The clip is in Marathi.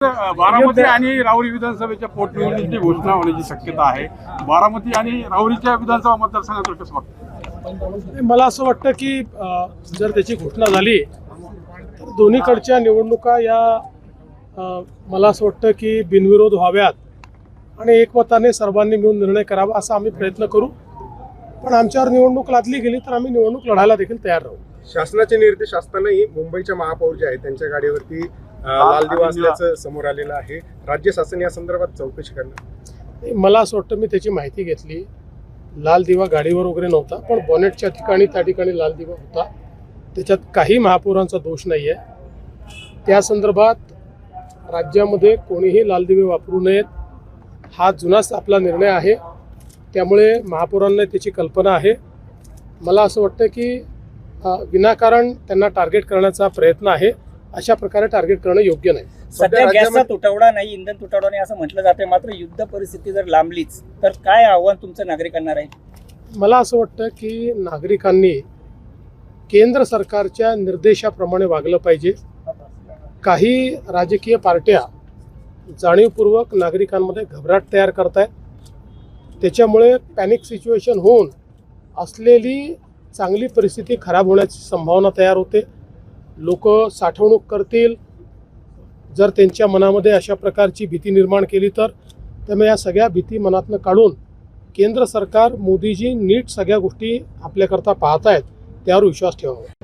बारामती आणि राहुरी विधानसभेच्या पोटनिवडणुकीची घोषणा होण्याची शक्यता आहे। बारामती आणि राहुरीच्या विधानसभा मतदारसंघात कसं वाटतं? मला असं वाटतं की जर त्याची घोषणा झाली तर दोन्हीकडच्या निवडणुका या मला असं वाटतं की बिनविरोध व्हाव्यात आणि एकमताने सर्वांनी मिळून निर्णय करावा असा आम्ही प्रयत्न करू। पण आमच्यावर निवडणूक लादली गेली तर आम्ही निवडणूक लढायला देखील तयार राहू। शासनाचे निर्देश असतानाही मुंबईच्या महापौर जे आहेत त्यांच्या गाडीवरती लाल दिवा असल्याचं समोर आलेलं आहे। राज्य शासन या संदर्भात चौकशी करणार। मला असं वाटतं मी त्याची माहिती घेतली। लाल दिवा गाडीवर वगैरे नव्हता, पण बॉनेटच्या ठिकाणी त्या ठिकाणी लाल दिवा होता। त्याच्यात काही महापौरांचा दोष नाही आहे। त्या संदर्भात राज्यामध्ये कोणीही लाल दिवे वापरू नयेत हा जुनाच आपला निर्णय आहे। त्यामुळे महापौरांना त्याची कल्पना आहे। मला असं वाटतं की विनाकारण त्यांना टार्गेट करण्याचा प्रयत्न आहे। अशा प्रकारे टार्गेट करणं योग्य नाही। सध्या गॅसचा तुटवडा नाही, इंधन तुटवडा नाही असं म्हटलं जाते, मात्र युद्ध परिस्थिती जर लांबलीच तर काय आव्हान तुमचं नागरिकांना राहील? मला असं वाटतं की नागरिकांनी केंद्र सरकारच्या निर्देशाप्रमाणे वागलं पाहिजे। काही राजकीय पार्ट्या जाणीवपूर्वक नागरिकांमध्ये घबराट तयार करतायत, त्याच्यामुळे पॅनिक सिच्युएशन होऊन असलेली चांगली परिस्थिती खराब होण्याची संभावना तयार होते। लोक साठवणूक करतील जर त्यांच्या मनामध्ये अशा प्रकारची भीती निर्माण केली तर। त्यामुळे या सगळ्या भीती मनातनं काढून केंद्र सरकार मोदीजी नीट सगळ्या गोष्टी आपल्याकरता पाहत आहेत, त्यावर विश्वास ठेवावा।